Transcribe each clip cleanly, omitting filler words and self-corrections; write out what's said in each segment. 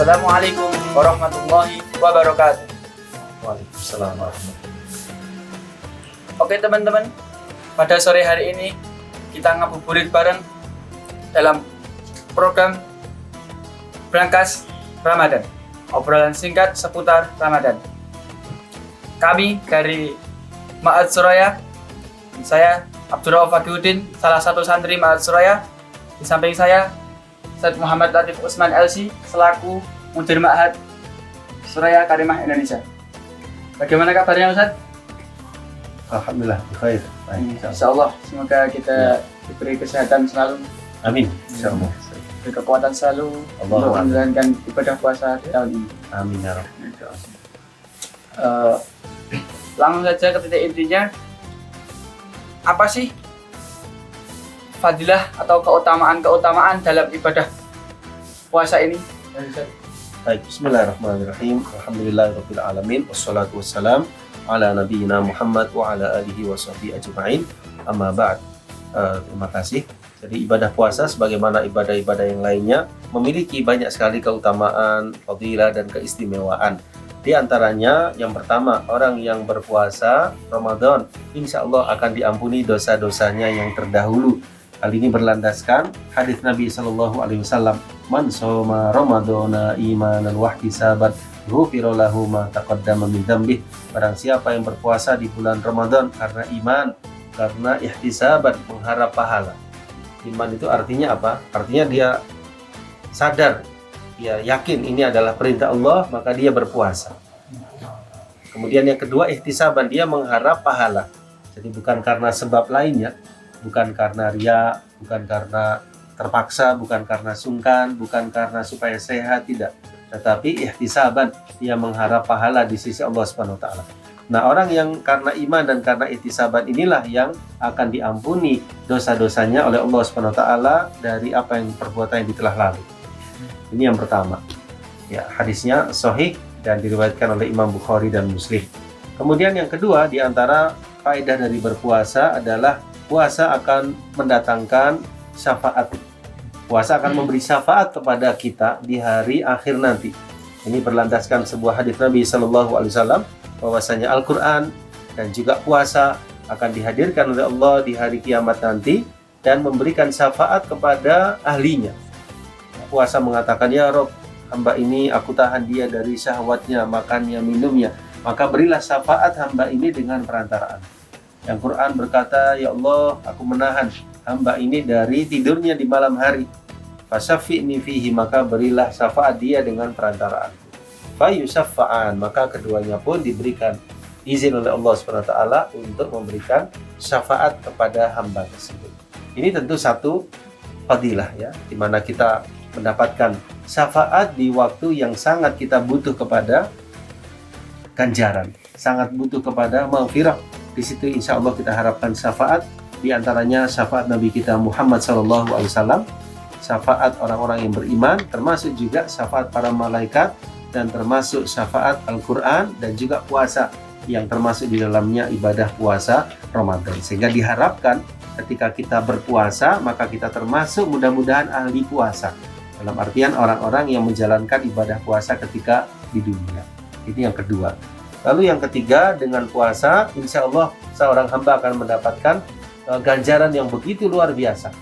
Wassalamualaikum warahmatullahi wabarakatuh. Waalaikumsalam warahmatullahi wabarakatuh. Oke teman-teman, pada sore hari ini kita ngabuburit bareng dalam program Brankas Ramadan, obrolan singkat seputar Ramadan. Kami dari Ma'had Suraya, saya Abdurrauf Fagiuddin, salah satu santri Ma'had Suraya. Di samping saya Ustaz Muhammad Latif Usman LC selaku Mudir Ma'had Suraya Karimah Indonesia. Bagaimana kabarnya Ustaz? Alhamdulillah, baik. Insyaallah semoga kita diberi kesehatan selalu, Amin. Insyaallah. diberi kekuatan selalu untuk menjalankan ibadah puasa di tahun ini. Amin ya Rabb. Langsung saja ke titik intinya. Apa sih fadilah atau keutamaan dalam ibadah puasa ini? Baik, bismillahirrahmanirrahim. Alhamdulillahirabbil alamin wassalatu wassalam ala nabiyyina Muhammad wa ala alihi washabbihi ajma'in. Amma ba'd. Terima kasih. Jadi ibadah puasa sebagaimana ibadah-ibadah yang lainnya memiliki banyak sekali keutamaan, fadilah dan keistimewaan. Di antaranya yang pertama, orang yang berpuasa Ramadan insya Allah akan diampuni dosa-dosanya yang terdahulu. Hal ini berlandaskan hadis Nabi Shallallahu Alaihi Wasallam, "Man shoma Ramadana imanan wahtisaban, ghufira lahu ma taqaddama min dzambih." Barang siapa yang berpuasa di bulan Ramadan karena iman, karena ihtisaban, mengharap pahala. Iman itu artinya apa? Artinya dia sadar, dia yakin ini adalah perintah Allah, maka dia berpuasa. Kemudian yang kedua, ihtisaban, dia mengharap pahala. Jadi bukan karena sebab lainnya, bukan karena riya, bukan karena terpaksa, bukan karena sungkan, bukan karena supaya sehat, tidak. Tetapi ihtisaban, dia mengharap pahala di sisi Allah Subhanahu wa taala. Nah, orang yang karena iman dan karena ihtisaban inilah yang akan diampuni dosa-dosanya oleh Allah Subhanahu wa taala dari apa yang perbuatan yang telah lalu. Ini yang pertama. Ya, hadisnya sahih dan diriwayatkan oleh Imam Bukhari dan Muslim. Kemudian yang kedua, di antara faedah dari berpuasa adalah puasa akan mendatangkan syafaat. Puasa akan memberi syafaat kepada kita di hari akhir nanti. Ini berlandaskan sebuah hadis Nabi Shallallahu Alaihi Wasallam bahwasanya Al-Quran dan juga puasa akan dihadirkan oleh Allah di hari kiamat nanti dan memberikan syafaat kepada ahlinya. Puasa mengatakan, "Ya Rob, hamba ini aku tahan dia dari syahwatnya, makannya, minumnya. Maka berilah syafaat hamba ini dengan perantaraan." Yang Quran berkata, "Ya Allah, aku menahan hamba ini dari tidurnya di malam hari. Fasyafi'ni fihi," maka berilah syafaat dia dengan perantaraan. Fayusaffa'an, maka keduanya pun diberikan izin oleh Allah SWT untuk memberikan syafaat kepada hamba tersebut. Ini tentu satu fadilah ya, di mana kita mendapatkan syafaat di waktu yang sangat kita butuh kepada ganjaran, sangat butuh kepada maghfirah. Di situ insya Allah kita harapkan syafaat, di antaranya syafaat Nabi kita Muhammad SAW, syafaat orang-orang yang beriman, termasuk juga syafaat para malaikat, dan termasuk syafaat Al-Quran dan juga puasa yang termasuk di dalamnya ibadah puasa Ramadan. Sehingga diharapkan ketika kita berpuasa, maka kita termasuk mudah-mudahan ahli puasa. Dalam artian orang-orang yang menjalankan ibadah puasa ketika di dunia. Ini yang kedua. Lalu yang ketiga, dengan puasa, insya Allah seorang hamba akan mendapatkan ganjaran yang begitu luar biasa,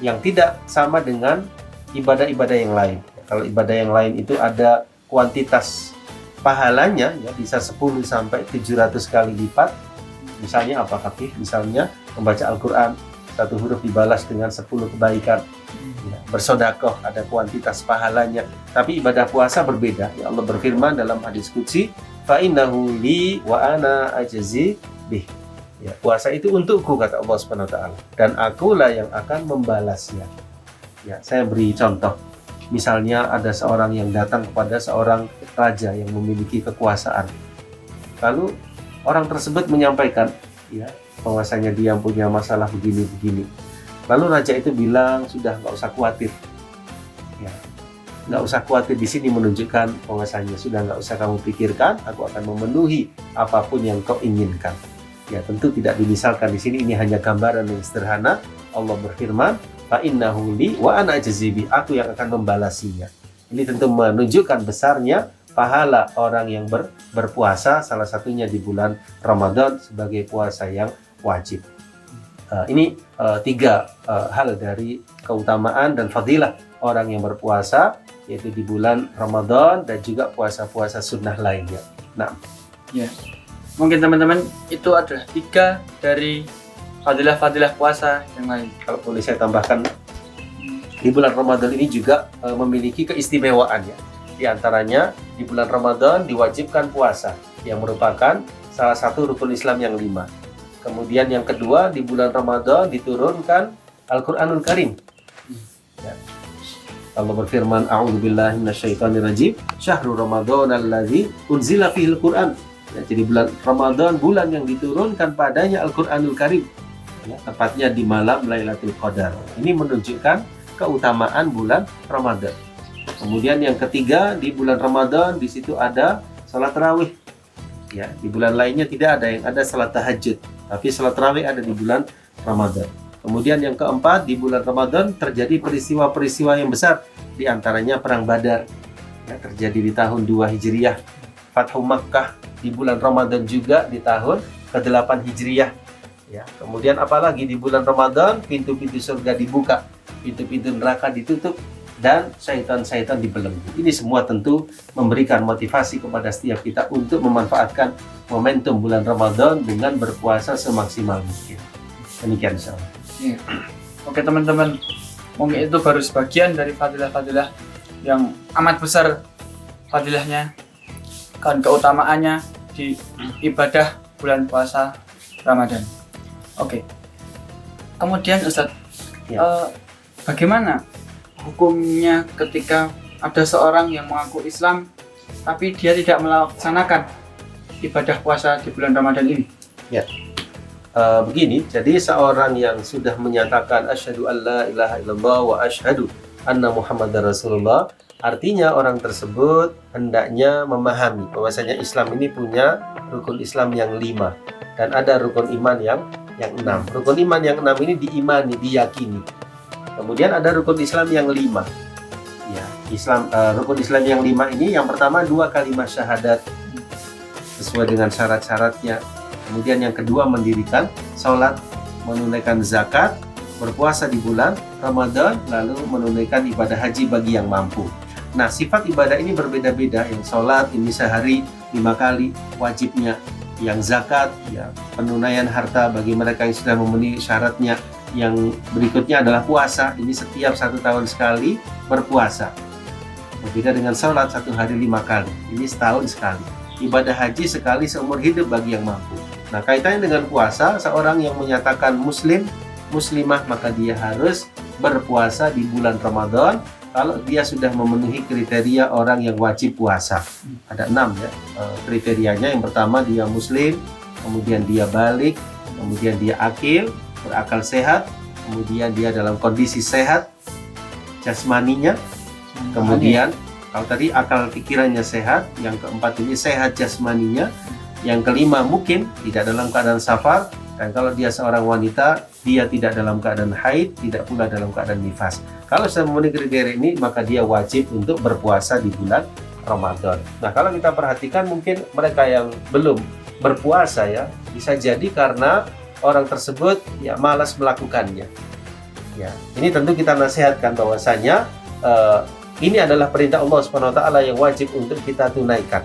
yang tidak sama dengan ibadah-ibadah yang lain. Kalau ibadah yang lain itu ada kuantitas pahalanya, ya bisa 10 sampai 700 kali lipat. Misalnya apa Kafif? Misalnya membaca Al-Quran, satu huruf dibalas dengan 10 kebaikan. Ya, bersodakoh ada kuantitas pahalanya. Tapi ibadah puasa berbeda. Ya, Allah berfirman dalam hadis qudsi, "Fa innahu li wa ana ajzi bih." Ya, puasa itu untukku, kata Allah Subhanahu wa taala, dan akulah yang akan membalasnya. Ya, saya beri contoh. Misalnya ada seorang yang datang kepada seorang raja yang memiliki kekuasaan. Lalu orang tersebut menyampaikan, ya, bahwasanya dia punya masalah begini-begini. Lalu raja itu bilang, "Sudah, nggak usah khawatir." Ya, nggak usah khawatir di sini menunjukkan bahwasanya sudah nggak usah kamu pikirkan, aku akan memenuhi apapun yang kau inginkan. Ya, tentu tidak dimisalkan di sini, ini hanya gambaran yang sederhana. Allah berfirman, "Fa innahu li wa ana ajzi bi," aku yang akan membalasinya. Ini tentu menunjukkan besarnya pahala orang yang berpuasa, salah satunya di bulan Ramadan sebagai puasa yang wajib. Ini tiga hal dari keutamaan dan fadilah orang yang berpuasa, yaitu di bulan Ramadan dan juga puasa-puasa sunnah lainnya. Nah, Ya, mungkin teman-teman itu adalah 3 dari fadilah-fadilah puasa yang lain. kalau boleh saya tambahkan, di bulan Ramadan ini juga memiliki keistimewaan ya. Di antaranya di bulan Ramadan diwajibkan puasa yang merupakan salah satu rukun Islam yang 5. Kemudian yang kedua, di bulan Ramadan diturunkan Al-Qur'anul Karim. Ya. Allah berfirman, A'udzubillahi minasyaitonirrajim, Syahrul Ramadan alladzi unzila fihil Qur'an. Ya, jadi bulan Ramadan, bulan yang diturunkan padanya Al-Qur'anul Karim. Ya, tepatnya di malam Lailatul Qadar. Ini menunjukkan keutamaan bulan Ramadan. Kemudian yang ketiga, di bulan Ramadan di situ ada salat tarawih. Ya, di bulan lainnya tidak ada, yang ada salat tahajud. Tapi salat tarawih ada di bulan Ramadan. Kemudian yang keempat, di bulan Ramadan terjadi peristiwa-peristiwa yang besar, di antaranya perang Badar. Ya, terjadi di tahun 2 Hijriah. Fathu Makkah di bulan Ramadan juga di tahun ke-8 Hijriah. Ya, kemudian apalagi di bulan Ramadan pintu-pintu surga dibuka, pintu-pintu neraka ditutup, dan syaitan-syaitan dibelenggu. Ini semua tentu memberikan motivasi kepada setiap kita untuk memanfaatkan momentum bulan Ramadan dengan berpuasa semaksimal mungkin. Demikian insyaallah. Ya. Oke teman-teman, mungkin itu baru sebagian dari fadilah-fadilah yang amat besar fadilahnya dan keutamaannya di ibadah bulan puasa Ramadan. Oke. Kemudian Ustadz, Ya. bagaimana hukumnya ketika ada seorang yang mengaku Islam tapi dia tidak melaksanakan ibadah puasa di bulan Ramadan ini? Begini, jadi seorang yang sudah menyatakan asyhadu alla ilaha illallah wa asyhadu anna muhammadar rasulullah, artinya orang tersebut hendaknya memahami bahwasanya Islam ini punya rukun Islam yang 5 dan ada rukun iman yang 6. Rukun iman yang 6 ini diimani, diyakini. Kemudian ada rukun Islam yang 5. Ya, rukun Islam yang 5 ini yang pertama 2 kalimat syahadat sesuai dengan syarat-syaratnya. Kemudian yang kedua mendirikan sholat, menunaikan zakat, berpuasa di bulan Ramadan, lalu menunaikan ibadah haji bagi yang mampu. Nah, sifat ibadah ini berbeda-beda. Yang sholat ini sehari 5 kali wajibnya. Yang zakat, ya penunaian harta bagi mereka yang sudah memenuhi syaratnya. Yang berikutnya adalah puasa, ini setiap 1 tahun sekali berpuasa. Berbeda dengan sholat 1 hari 5 kali, ini setahun sekali. Ibadah haji sekali seumur hidup bagi yang mampu. Nah, kaitannya dengan puasa, seorang yang menyatakan muslimah, maka dia harus berpuasa di bulan Ramadan kalau dia sudah memenuhi kriteria orang yang wajib puasa. Ada 6 ya kriterianya. Yang pertama dia muslim, kemudian dia balik, kemudian dia akil, berakal sehat, kemudian dia dalam kondisi sehat jasmaninya, kemudian kalau tadi akal pikirannya sehat, yang keempat ini sehat jasmaninya, yang kelima mungkin tidak dalam keadaan safar, dan kalau dia seorang wanita dia tidak dalam keadaan haid, tidak pula dalam keadaan nifas. Kalau sudah memenuhi kriteria ini, maka dia wajib untuk berpuasa di bulan Ramadan. Nah, kalau kita perhatikan mungkin mereka yang belum berpuasa ya, bisa jadi karena orang tersebut ya malas melakukannya. Ya, ini tentu kita nasihatkan bahwasanya ini adalah perintah Allah SWT yang wajib untuk kita tunaikan.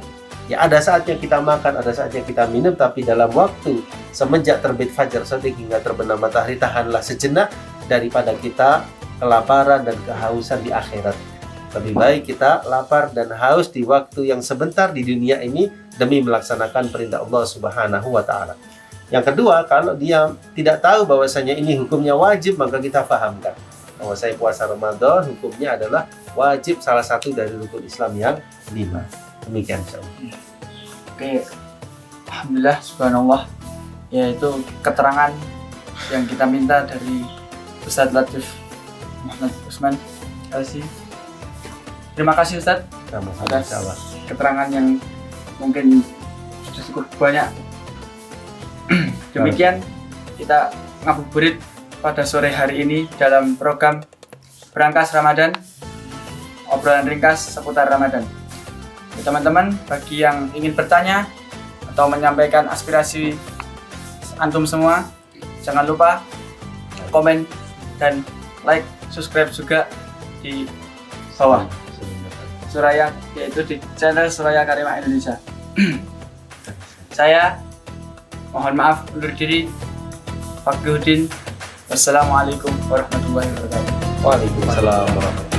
Ya, ada saatnya kita makan, ada saatnya kita minum, tapi dalam waktu semenjak terbit fajar shadiq hingga terbenam matahari, tahanlah sejenak daripada kita kelaparan dan kehausan di akhirat. Lebih baik kita lapar dan haus di waktu yang sebentar di dunia ini demi melaksanakan perintah Allah Subhanahu wa Ta'ala. Yang kedua, kalau dia tidak tahu bahwasanya ini hukumnya wajib, maka kita fahamkan bahwa saya puasa Ramadan hukumnya adalah wajib, salah satu dari rukun Islam yang 5. Demikian insyaallah. Oke, alhamdulillah, subhanallah, yaitu keterangan yang kita minta dari Ustadz Latif Muhammad Usman LC. Terima kasih Ustadz atas keterangan yang mungkin sudah cukup banyak. Demikian kita ngabuburit pada sore hari ini dalam program Berangkas Ramadan, obrolan ringkas seputar Ramadan. Ya, teman-teman, bagi yang ingin bertanya atau menyampaikan aspirasi antum semua, jangan lupa komen dan like, subscribe juga di bawah Suraya, yaitu di channel Suraya Karimah Indonesia. Saya mohon maaf undur diri. Fakihudin. Wassalamualaikum warahmatullahi wabarakatuh. Waalaikumsalam warahmatullahi wabarakatuh.